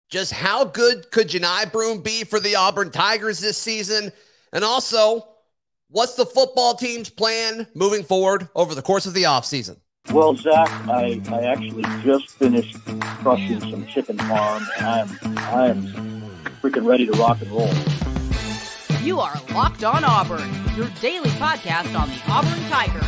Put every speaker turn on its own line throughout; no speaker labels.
Just how good could Johni Broome be for the Auburn Tigers this season? And also, what's the football team's plan moving forward over the course of the offseason?
Well, Zach, I actually just finished crushing some chicken farm, and I am freaking ready to rock and roll.
You are Locked On Auburn, your daily podcast on the Auburn Tigers.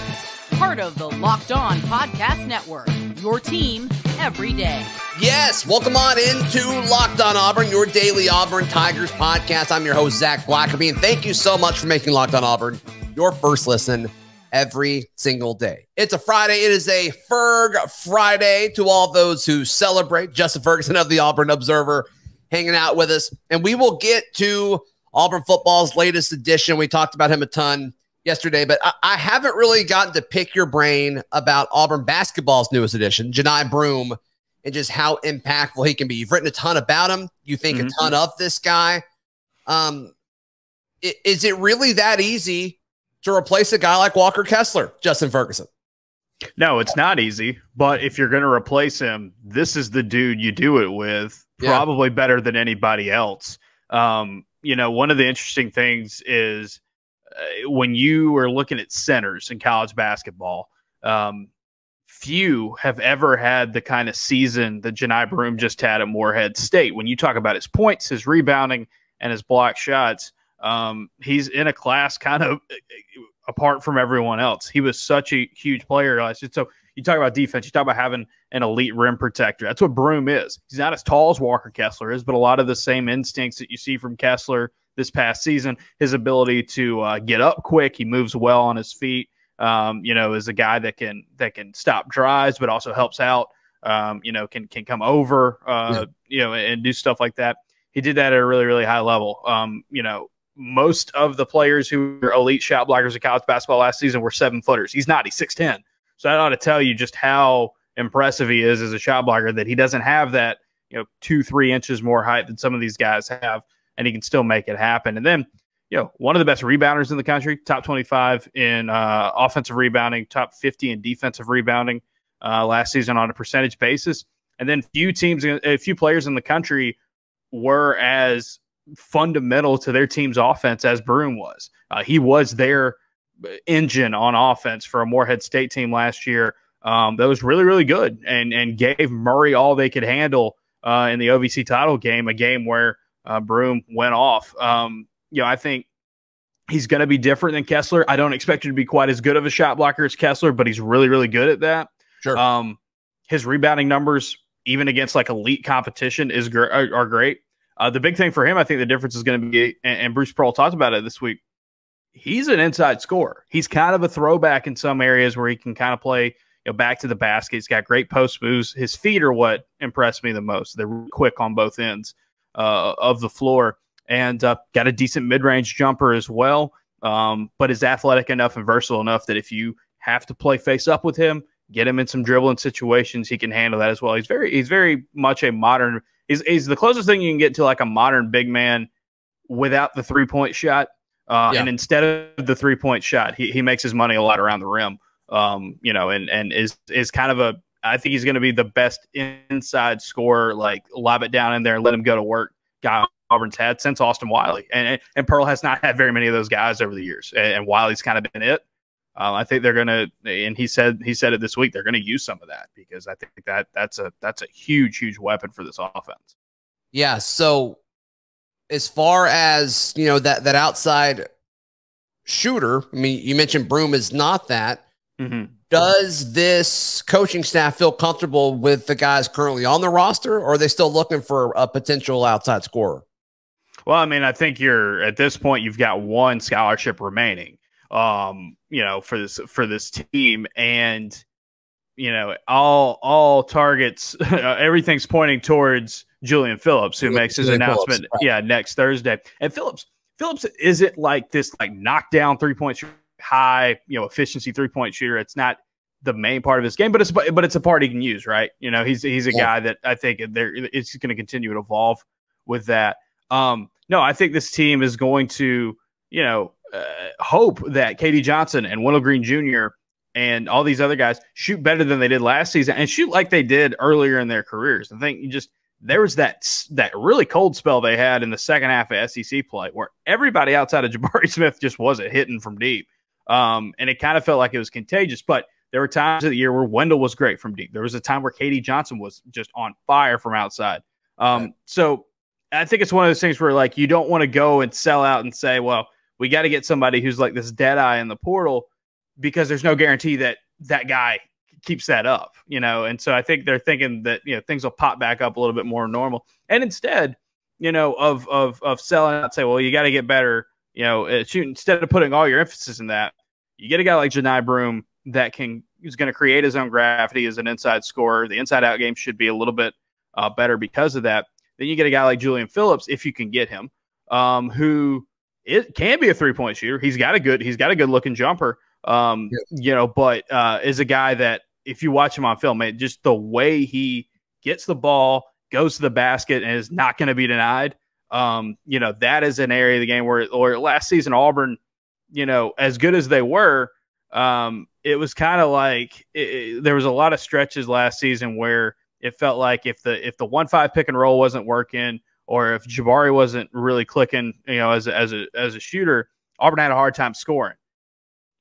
Part of the Locked On Podcast Network, your team every day.
Yes, welcome on into Locked On Auburn, your daily Auburn Tigers podcast. I'm your host, Zac Blackerby, and thank you so much for making Locked On Auburn your first listen every single day. It's a Friday. It is a Ferg Friday to all those who celebrate. Justin Ferguson of the Auburn Observer hanging out with us, and we will get to Auburn football's latest edition. We talked about him a ton yesterday, but I haven't really gotten to pick your brain about Auburn basketball's newest edition, Johni Broome, and just how impactful he can be. You've written a ton about him. You think a ton of this guy. Is it really that easy to replace a guy like Walker Kessler, Justin Ferguson?
No, it's not easy. But if you're going to replace him, this is the dude you do it with, probably better than anybody else. You know, one of the interesting things is when you are looking at centers in college basketball, few have ever had the kind of season that Johni Broome just had at Moorehead State. When you talk about his points, his rebounding, and his block shots, he's in a class kind of apart from everyone else. He was such a huge player last year. So you talk about defense, you talk about having an elite rim protector. That's what Broome is. He's not as tall as Walker Kessler is, but a lot of the same instincts that you see from Kessler this past season, his ability to get up quick. He moves well on his feet. You know, is a guy that can stop drives, but also helps out. You know, can come over, you know, and do stuff like that. He did that at a really, really high level. You know, most of the players who were elite shot blockers in college basketball last season were 7-footers. He's not. He's 6'10". So that ought to tell you just how impressive he is as a shot blocker, that he doesn't have that, you know, 2-3 inches more height than some of these guys have, and he can still make it happen. And then, you know, one of the best rebounders in the country, top 25 in offensive rebounding, top 50 in defensive rebounding last season on a percentage basis. And then a few players in the country were as fundamental to their team's offense as Broome was. He was their engine on offense for a Moorehead State team last year that was really, really good and gave Murray all they could handle in the OVC title game, a game where Broome went off. You know, I think he's going to be different than Kessler. I don't expect him to be quite as good of a shot blocker as Kessler, but he's really, really good at that.
Sure.
His rebounding numbers, even against like elite competition, are great. The big thing for him, I think the difference is going to be, and Bruce Pearl talked about it this week, he's an inside scorer. He's kind of a throwback in some areas where he can kind of play, you know, back to the basket. He's got great post moves. His feet are what impressed me the most. They're quick on both ends of the floor, and got a decent mid-range jumper as well, but is athletic enough and versatile enough that if you have to play face up with him, get him in some dribbling situations, he can handle that as well. He's very much a modern. He's the closest thing you can get to like a modern big man without the three-point shot. And instead of the three-point shot, he makes his money a lot around the rim. You know, and is kind of I think he's going to be the best inside scorer, like lob it down in there and let him go to work guy Auburn's had since Austin Wiley. And Pearl has not had very many of those guys over the years. And Wiley's kind of been it. I think they're going to, and he said it this week, they're going to use some of that because I think that's a huge weapon for this offense.
Yeah. So as far as, you know, that outside shooter, I mean, you mentioned Broome is not that. Does this coaching staff feel comfortable with the guys currently on the roster, or are they still looking for a potential outside scorer?
Well, I mean, I think at this point, you've got one scholarship remaining, you know, for this team. And, you know, all targets, everything's pointing towards Julian Phillips, who makes his announcement, next Thursday. And Phillips isn't like this, like knockdown 3-point shooter, high, you know, efficiency 3-point shooter. It's not the main part of his game, but it's a part he can use, right? You know, he's a guy that I think it's going to continue to evolve with that. No, I think this team is going to, you know, hope that KD Johnson and Wendell Green Jr. and all these other guys shoot better than they did last season and shoot like they did earlier in their careers. I think there was that really cold spell they had in the second half of SEC play where everybody outside of Jabari Smith just wasn't hitting from deep. And it kind of felt like it was contagious, but there were times of the year where Wendell was great from deep. There was a time where Katie Johnson was just on fire from outside. So I think it's one of those things where, like, you don't want to go and sell out and say, well, we got to get somebody who's like this dead eye in the portal, because there's no guarantee that that guy keeps that up, you know? And so I think they're thinking that, you know, things will pop back up a little bit more normal. And instead, you know, of selling out, say, well, you got to get better, you know, instead of putting all your emphasis in that, you get a guy like Johni Broome that is going to create his own gravity as an inside scorer. The inside out game should be a little bit better because of that. Then you get a guy like Julian Phillips, if you can get him, who it can be a 3-point shooter. He's got a good looking jumper, you know, but is a guy that if you watch him on film, man, just the way he gets the ball, goes to the basket, and is not going to be denied. You know, that is an area of the game where last season Auburn, you know, as good as they were, it was kind of like there was a lot of stretches last season where it felt like if the 1-5 pick and roll wasn't working, or if Jabari wasn't really clicking, you know, as a shooter, Auburn had a hard time scoring.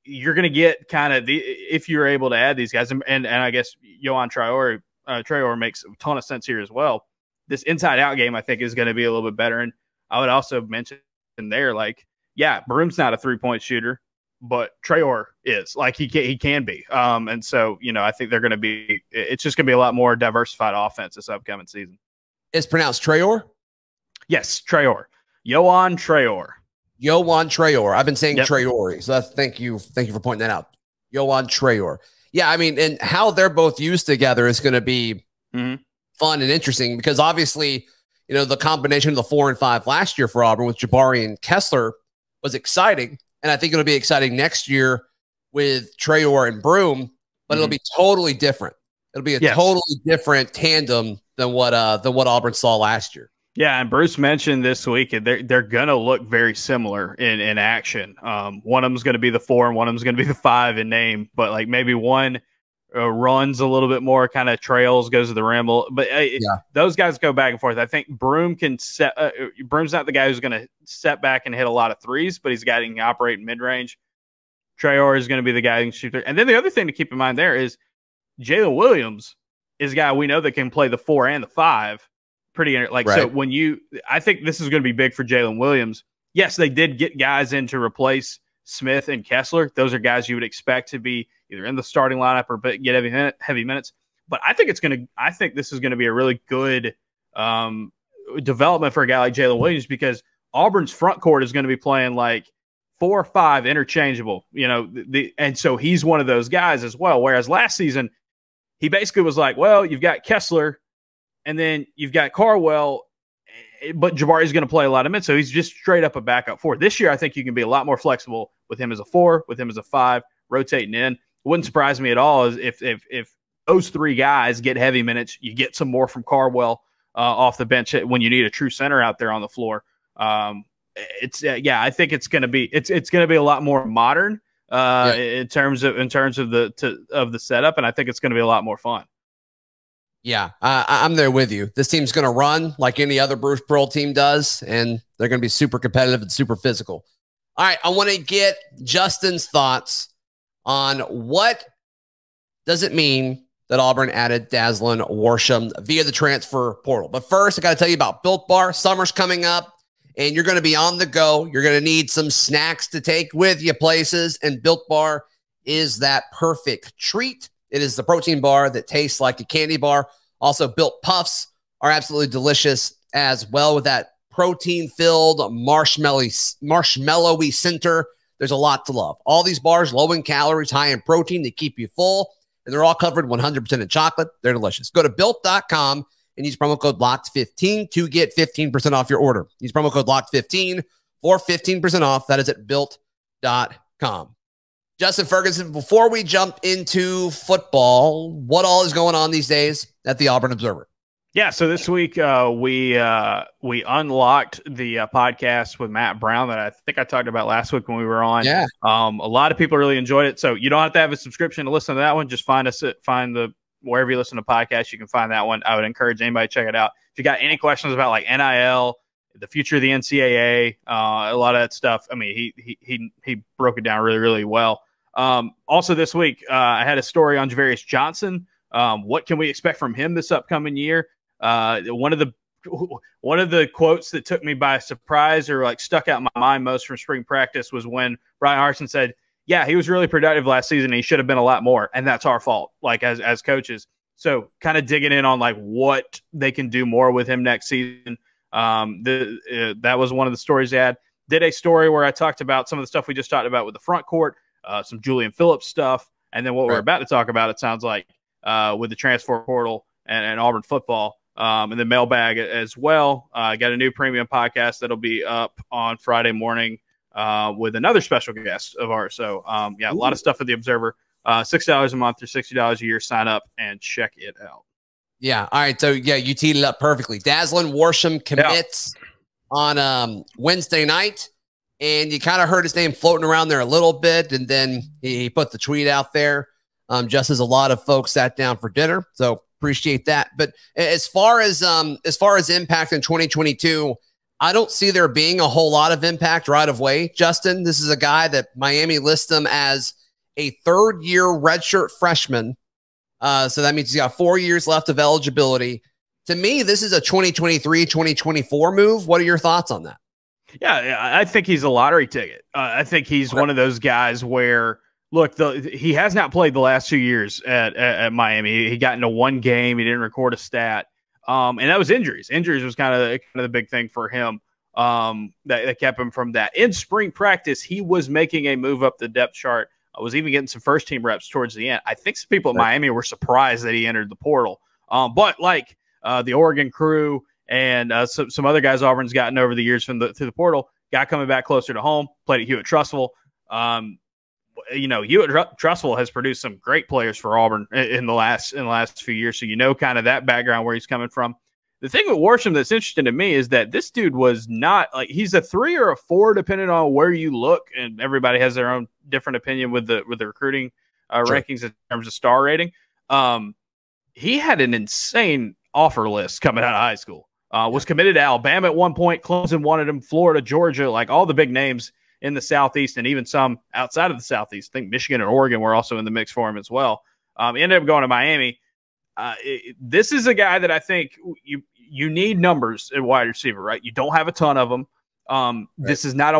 You're going to get kind of if you're able to add these guys, and I guess Johan Traore makes a ton of sense here as well. This inside out game, I think, is going to be a little bit better. And I would also mention there, like, yeah, Broome's not a 3-point shooter, but Traore is. Like, he can be. And so, you know, I think it's just going to be a lot more diversified offense this upcoming season.
It's pronounced Traore?
Yes, Traore. Johan Traore.
Johan Traore. I've been saying Traore. So thank you for pointing that out. Johan Traore. Yeah, I mean, and how they're both used together is going to be fun and interesting, because obviously, you know, the combination of the 4 and 5 last year for Auburn with Jabari and Kessler was exciting. And I think it'll be exciting next year with Traore and Broome, but it'll be totally different. It'll be a totally different tandem than what Auburn saw last year.
Yeah, and Bruce mentioned this week they're going to look very similar in action. One of them's going to be the 4 and one of them's going to be the 5 in name, but like maybe one runs a little bit more, kind of trails, goes to the rim. But those guys go back and forth. I think Broome can set. Broome's not the guy who's going to step back and hit a lot of threes, but he's got to operate in mid range. Traore is going to be the guy who can shoot there. And then the other thing to keep in mind there is Jalen Williams is a guy we know that can play the 4 and the 5. So I think this is going to be big for Jalen Williams. Yes, they did get guys in to replace Smith and Kessler. Those are guys you would expect to be either in the starting lineup or get heavy minutes. But I think this is going to be a really good development for a guy like Jalen Williams, because Auburn's front court is going to be playing like 4 or 5 interchangeable, you know, and so he's one of those guys as well. Whereas last season, he basically was like, well, you've got Kessler, and then you've got Carwell, but Jabari's going to play a lot of minutes, so he's just straight up a backup 4. This year, I think you can be a lot more flexible with him as a 4, with him as a 5, rotating in. It wouldn't surprise me at all if those 3 guys get heavy minutes, you get some more from Carwell off the bench when you need a true center out there on the floor. I think it's going to be a lot more modern in terms of the setup, and I think it's going to be a lot more fun.
Yeah, I'm there with you. This team's going to run like any other Bruce Pearl team does, and they're going to be super competitive and super physical. All right, I want to get Justin's thoughts on what does it mean that Auburn added Daslin Worsham via the transfer portal. But first, I got to tell you about Built Bar. Summer's coming up, and you're going to be on the go. You're going to need some snacks to take with you places, and Built Bar is that perfect treat. It is the protein bar that tastes like a candy bar. Also, Built Puffs are absolutely delicious as well, with that protein-filled marshmallowy center. There's a lot to love. All these bars, low in calories, high in protein. They keep you full, and they're all covered 100% in chocolate. They're delicious. Go to Built.com and use promo code LOCKED15 to get 15% off your order. Use promo code LOCKED15 for 15% off. That is at Built.com. Justin Ferguson, before we jump into football, what all is going on these days at the Auburn Observer?
Yeah, so this week we unlocked the podcast with Matt Brown that I think I talked about last week when we were on. Yeah, a lot of people really enjoyed it. So you don't have to have a subscription to listen to that one. Just find the wherever you listen to podcasts, you can find that one. I would encourage anybody to check it out. If you got any questions about like NIL, the future of the NCAA, a lot of that stuff, I mean, he broke it down really, really well. Also this week, I had a story on Javarious Johnson. What can we expect from him this upcoming year? One of the quotes that took me by surprise or like stuck out in my mind most from spring practice was when Bryan Harsin said, yeah, he was really productive last season. And he should have been a lot more. And that's our fault, like as coaches. So kind of digging in on like what they can do more with him next season. That was one of the stories they had. Did a story where I talked about some of the stuff we just talked about with the front court, some Julian Phillips stuff. And then what we're about to talk about, it sounds like, with the transfer portal and Auburn football. And the mailbag as well. Got a new premium podcast that'll be up on Friday morning with another special guest of ours. So, yeah, a lot of stuff at the Observer. $6 a month or $60 a year. Sign up and check it out.
Yeah. All right. So, yeah, you teed it up perfectly. Dazzlin Worsham commits on Wednesday night, and you kind of heard his name floating around there a little bit, and then he put the tweet out there just as a lot of folks sat down for dinner. So, appreciate that. But as far as impact in 2022, I don't see there being a whole lot of impact right away. Justin, this is a guy that Miami lists him as a third-year redshirt freshman. So that means he's got 4 years left of eligibility. To me, this is a 2023, 2024 move. What are your thoughts on that?
Yeah, I think he's a lottery ticket. I think he's one of those guys where, look, he has not played the last 2 years at Miami. He got into one game. He didn't record a stat. And that was injuries. Injuries was kind of the big thing for him that kept him from that. In spring practice, he was making a move up the depth chart. I was even getting some first-team reps towards the end. I think some people at Miami were surprised that he entered the portal. But like the Oregon crew and some other guys Auburn's gotten over the years through the portal, guy coming back closer to home, played at Hewitt-Trussville. Hewitt-Trussville has produced some great players for Auburn in the last few years. So, kind of that background where he's coming from. The thing with Worsham that's interesting to me is that this dude was not like, he's a 3 or a 4, depending on where you look. And everybody has their own different opinion with the recruiting rankings in terms of star rating. He had an insane offer list coming out of high school, was committed to Alabama at one point. Clemson wanted him, Florida, Georgia, like all the big names in the Southeast, and even some outside of the Southeast. I think Michigan and Oregon were also in the mix for him as well. He ended up going to Miami. This is a guy that I think you need numbers at wide receiver, right? You don't have a ton of them. This is not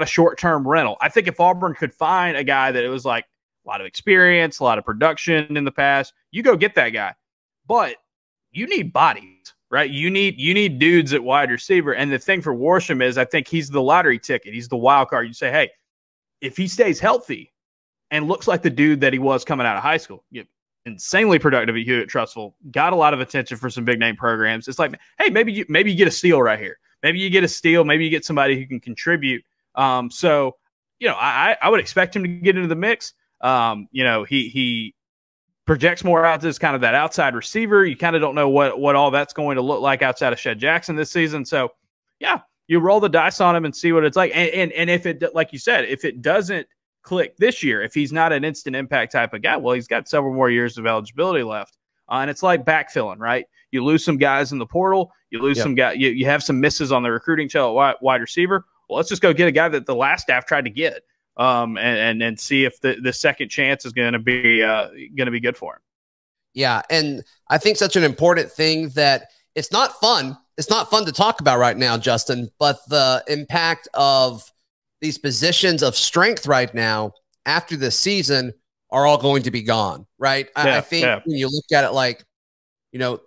a short-term rental. I think if Auburn could find a guy that it was like a lot of experience, a lot of production in the past, you go get that guy. But you need bodies, right? You need dudes at wide receiver. And the thing for Worsham is I think he's the lottery ticket. He's the wild card. You say, hey, if he stays healthy and looks like the dude that he was coming out of high school, insanely productive at Hewitt-Trussville, got a lot of attention for some big name programs. It's like, hey, maybe you get a steal right here. Maybe you get a steal. Maybe you get somebody who can contribute. So, I would expect him to get into the mix. He projects more out as kind of that outside receiver. You kind of don't know what all that's going to look like outside of Shed Jackson this season. So, yeah, you roll the dice on him and see what it's like. And if it, like you said, if it doesn't click this year, if he's not an instant impact type of guy, well, he's got several more years of eligibility left. And it's like backfilling, right? You lose some guys in the portal. You lose some guys. You have some misses on the recruiting trail at wide receiver. Well, let's just go get a guy that the last staff tried to get, and see if the second chance is going to be good for him.
Yeah, and I think such an important thing that it's not fun. It's not fun to talk about right now, Justin, but the impact of these positions of strength right now after the season are all going to be gone, right? I think when you look at it like,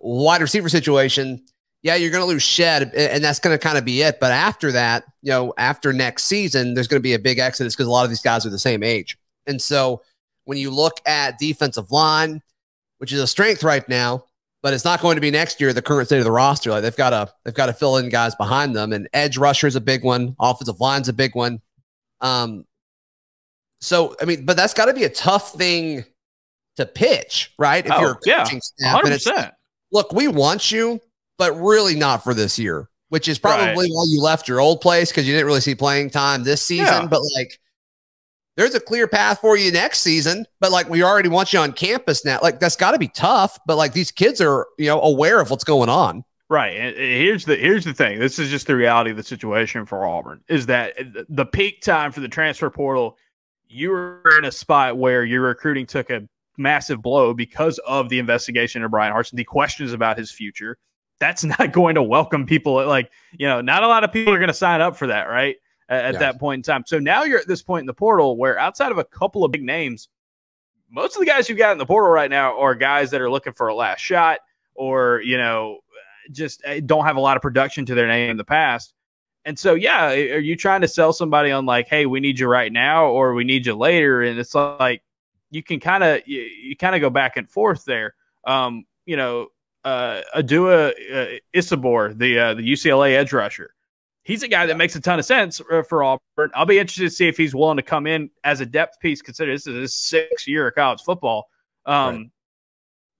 wide receiver situation, yeah, you're going to lose Shed, and that's going to kind of be it. But after that, after next season, there's going to be a big exodus because a lot of these guys are the same age. And so when you look at defensive line, which is a strength right now, but it's not going to be next year, the current state of the roster. Like they've got to fill in guys behind them, and edge rusher is a big one. Offensive line's a big one. So, I mean, but that's got to be a tough thing to pitch, right? If you're a coaching staff, 100%. And it's, look, we want you, but really not for this year, which is probably why you left your old place, because you didn't really see playing time this season. But like, there's a clear path for you next season, but like we already want you on campus now. Like that's got to be tough, but like these kids are, aware of what's going on.
Right. And here's the thing. This is just the reality of the situation for Auburn is that the peak time for the transfer portal, you were in a spot where your recruiting took a massive blow because of the investigation of Bryan Harsin, the questions about his future. That's not going to welcome people. Like, not a lot of people are going to sign up for that, right? At that point in time. So now you're at this point in the portal where outside of a couple of big names, most of the guys you got in the portal right now are guys that are looking for a last shot or, just don't have a lot of production to their name in the past. And so, are you trying to sell somebody on like, hey, we need you right now or we need you later? And it's like, you can kind of go back and forth there. Adua Isabor, the UCLA edge rusher. He's a guy that makes a ton of sense for Auburn. I'll be interested to see if he's willing to come in as a depth piece, consider this is his 6th year of college football. Right.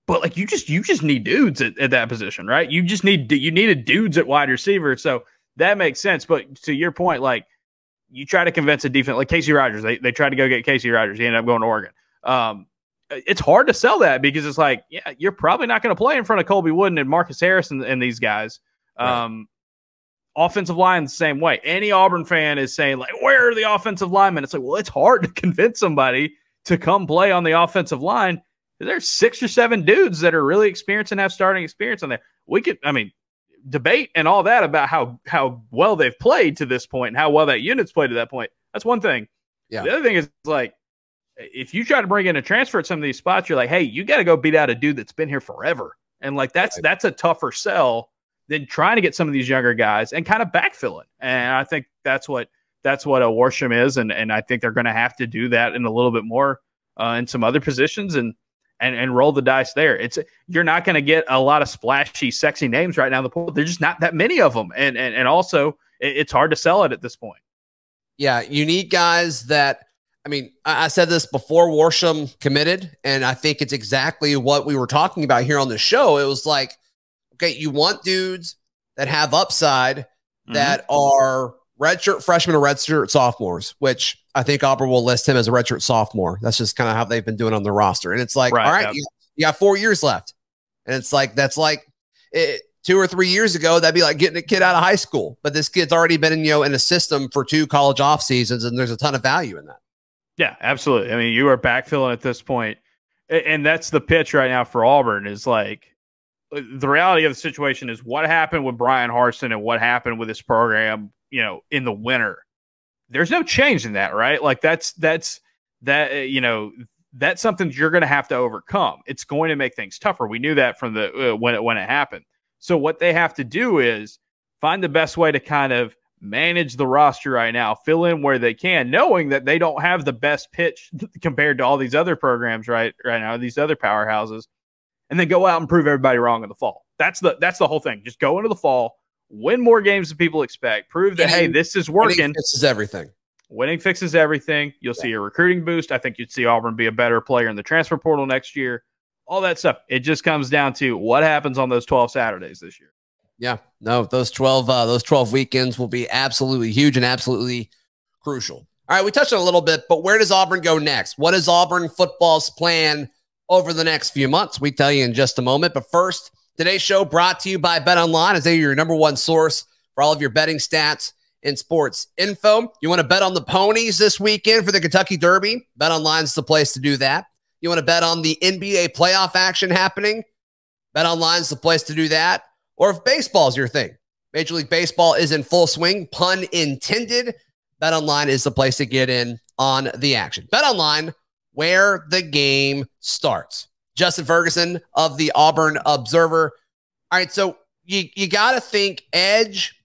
But like you just need dudes at that position, right? You needed dudes at wide receiver. So that makes sense. But to your point, like you try to convince a defense like Casey Rogers, they tried to go get Casey Rogers. He ended up going to Oregon. It's hard to sell that because it's like, you're probably not going to play in front of Colby Wooden and Marcus Harris and these guys. Right. Offensive line the same way. Any Auburn fan is saying like, where are the offensive linemen? It's like, well, it's hard to convince somebody to come play on the offensive line. There's 6 or 7 dudes that are really experienced and have starting experience on there. We could, debate and all that about how well they've played to this point and how well that unit's played to that point. That's one thing. Yeah. The other thing is like, if you try to bring in a transfer at some of these spots, you're like, hey, you got to go beat out a dude that's been here forever. And like, that's a tougher sell than trying to get some of these younger guys and kind of backfill it. And I think that's what a Worsham is. And I think they're going to have to do that in a little bit more in some other positions and roll the dice there. You're not going to get a lot of splashy, sexy names right now in the pool. There's just not that many of them. And also it's hard to sell it at this point.
Yeah. You need guys that, I said this before Worsham committed, and I think it's exactly what we were talking about here on the show. It was like, okay, you want dudes that have upside that are redshirt freshmen or redshirt sophomores, which I think Auburn will list him as a redshirt sophomore. That's just kind of how they've been doing on the roster. And it's like, all right, you got 4 years left. And it's like, that's like 2 or 3 years ago, that'd be like getting a kid out of high school. But this kid's already been in a system for 2 college off seasons, and there's a ton of value in that. Yeah,
absolutely. You are backfilling at this point. And that's the pitch right now for Auburn is like, the reality of the situation is what happened with Bryan Harsin and what happened with this program, in the winter. There's no change in that, right? Like that's something you're going to have to overcome. It's going to make things tougher. We knew that from the when it happened. So what they have to do is find the best way to kind of manage the roster right now, fill in where they can, knowing that they don't have the best pitch compared to all these other programs right now, these other powerhouses, and then go out and prove everybody wrong in the fall. That's the whole thing. Just go into the fall, win more games than people expect, prove that, hey, this is working.
Winning fixes everything.
Winning fixes everything. You'll see a recruiting boost. I think you'd see Auburn be a better player in the transfer portal next year. All that stuff. It just comes down to what happens on those 12 Saturdays this year.
Yeah, no, those 12 weekends will be absolutely huge and absolutely crucial. All right, we touched on it a little bit, but where does Auburn go next? What is Auburn football's plan over the next few months? We tell you in just a moment. But first, today's show brought to you by BetOnline, as they're your #1 source for all of your betting stats and sports info. You want to bet on the ponies this weekend for the Kentucky Derby? BetOnline is the place to do that. You want to bet on the NBA playoff action happening? BetOnline is the place to do that. Or if baseball is your thing, Major League Baseball is in full swing, pun intended. BetOnline is the place to get in on the action. BetOnline, where the game starts. Justin Ferguson of the Auburn Observer. All right, so you got to think edge,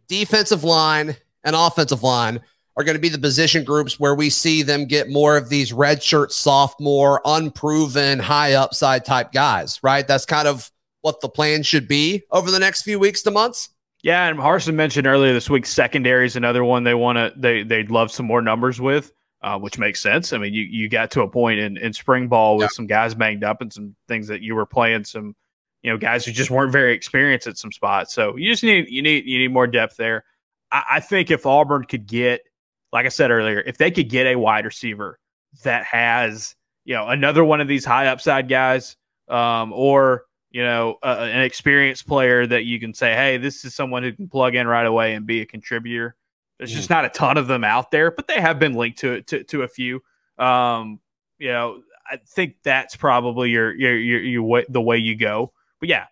defensive line, and offensive line are going to be the position groups where we see them get more of these redshirt sophomore, unproven, high upside type guys, right? That's kind of what the plan should be over the next few weeks to months.
Yeah, and Harsin mentioned earlier this week, secondary is another one they'd love some more numbers with, which makes sense. You got to a point in spring ball with some guys banged up and some things that you were playing some, guys who just weren't very experienced at some spots. So you just need more depth there. I think if Auburn could get like I said earlier, if they could get a wide receiver that has, another one of these high upside guys, or, an experienced player that you can say, hey, this is someone who can plug in right away and be a contributor. There's just not a ton of them out there, but they have been linked to a few. I think that's probably the way you go. But yeah,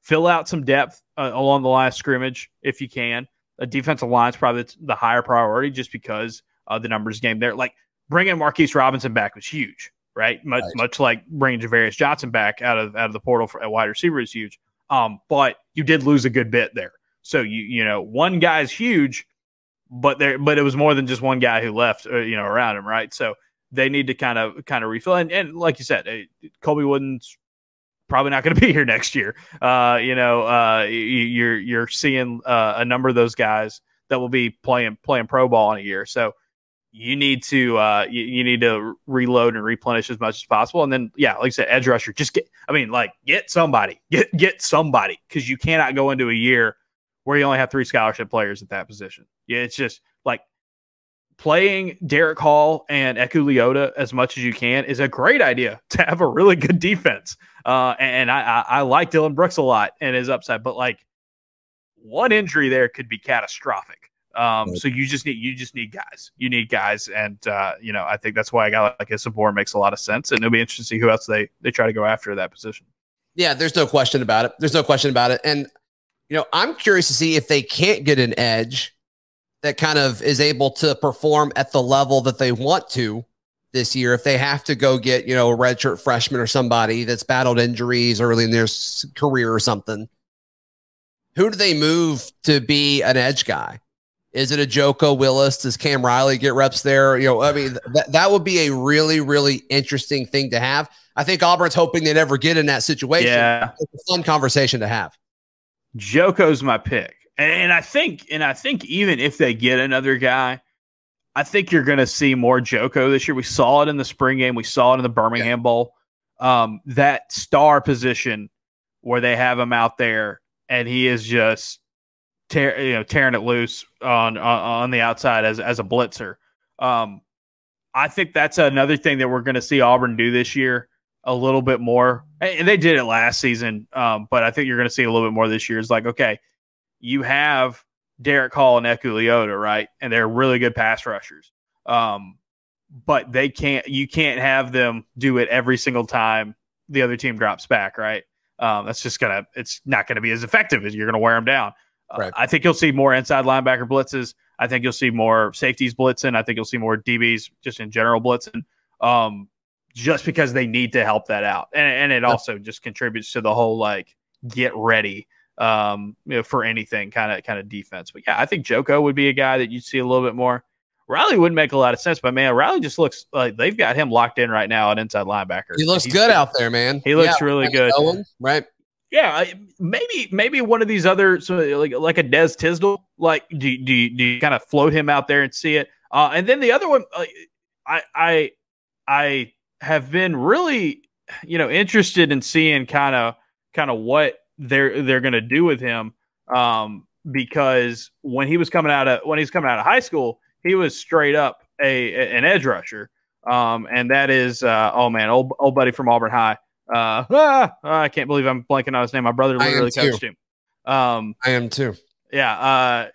fill out some depth along the line of scrimmage if you can. A defensive line is probably the higher priority just because the numbers game there. Like bringing Marquise Robinson back was huge, right? Much like bringing Javarious Johnson back out of the portal for a wide receiver is huge. But you did lose a good bit there. So one guy's huge, but it was more than just one guy who left, around him, right? So they need to kind of refill. And like you said, Colby Wooden's probably not going to be here next year. You're seeing a number of those guys that will be playing pro ball in a year. So you need to reload and replenish as much as possible. And then, yeah, like I said, edge rusher, get somebody, get somebody, because you cannot go into a year where you only have 3 scholarship players at that position. Yeah, it's just like playing Derek Hall and Eku Leota as much as you can is a great idea to have a really good defense. And I like Dylan Brooks a lot and his upside, but like one injury there could be catastrophic. So you just need guys. You need guys, and I think that's why a guy like Isabor makes a lot of sense, and it'll be interesting to see who else they try to go after at that position. Yeah, there's no question about it. And I'm curious to see if they can't get an edge that kind of is able to perform at the level that they want to this year. If they have to go get, a redshirt freshman or somebody that's battled injuries early in their career or something, who do they move to be an edge guy? Is it a Joko Willis? Does Cam Riley get reps there? That would be a really, really interesting thing to have. I think Auburn's hoping they never get in that situation. Yeah. It's a fun conversation to have. Joko's my pick. And I think even if they get another guy, I think you're going to see more Joko this year. We saw it in the spring game. We saw it in the Birmingham Bowl. That star position where they have him out there and he is just tearing it loose on the outside as a blitzer. I think that's another thing that we're going to see Auburn do this year a little bit more. And they did it last season, but I think you're going to see a little bit more this year. It's like, okay, you have Derek Hall and Eku Leota, right? And they're really good pass rushers. But you can't have them do it every single time the other team drops back, right? It's not going to be as effective as you're going to wear them down. Right. I think you'll see more inside linebacker blitzes. I think you'll see more safeties blitzing. I think you'll see more DBs just in general blitzing, just because they need to help that out. And it also just contributes to the whole, like, get ready for anything kind of defense. But yeah, I think Joko would be a guy that you'd see a little bit more. Riley wouldn't make a lot of sense, but man, Riley just looks like they've got him locked in right now at inside linebacker. He looks good out there, man. He looks really good. Right. Yeah, maybe one of these other, like a Des Tisdale. Like, do you kind of float him out there and see it? And then the other one, I have been really, interested in seeing kind of what they're going to do with him, because when he was coming out of high school, he was straight up an edge rusher, and that is old buddy from Auburn High. I can't believe I'm blanking on his name. My brother literally coached him. I am too. Yeah.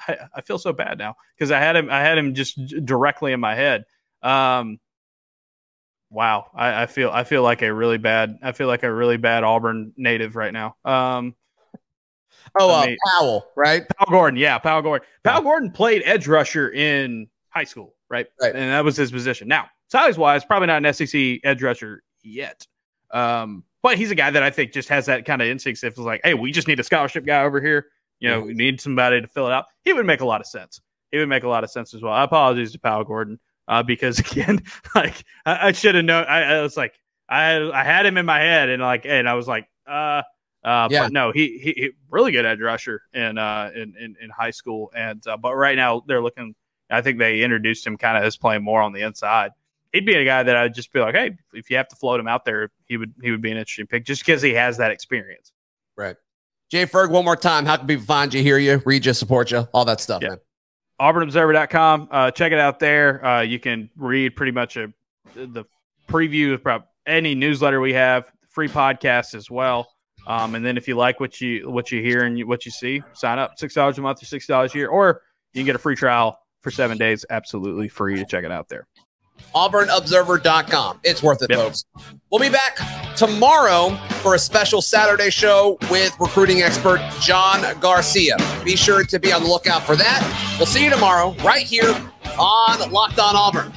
I feel so bad now because I had him just directly in my head. Wow. I feel like a really bad Auburn native right now. Powell, right? Powell Gordon. Yeah. Powell Gordon. Powell Gordon played edge rusher in high school. Right. And that was his position. Now, size wise, probably not an SEC edge rusher yet. But he's a guy that I think just has that kind of instinct. If it's like, hey, we just need a scholarship guy over here, we need somebody to fill it out. He would make a lot of sense. He would make a lot of sense as well. I apologize to Powell Gordon, because again, like I should have known. I was like, I had him in my head, and I was like, but no, he really good edge rusher in high school, and but right now they're looking. I think they introduced him kind of as playing more on the inside. He'd be a guy that I'd just be like, hey, if you have to float him out there, he would be an interesting pick just because he has that experience. Right. Jay Ferg, one more time. How can people find you, hear you, read you, support you, all that stuff, man? AuburnObserver.com. Check it out there. You can read pretty much the preview of any newsletter we have, free podcast as well. And then if you like what you hear and what you see, sign up. $6 a month or $6 a year, or you can get a free trial for 7 days, absolutely free to check it out there.
AuburnObserver.com. It's worth it, folks. We'll be back tomorrow for a special Saturday show with recruiting expert John Garcia. Be sure to be on the lookout for that. We'll see you tomorrow right here on Locked On Auburn.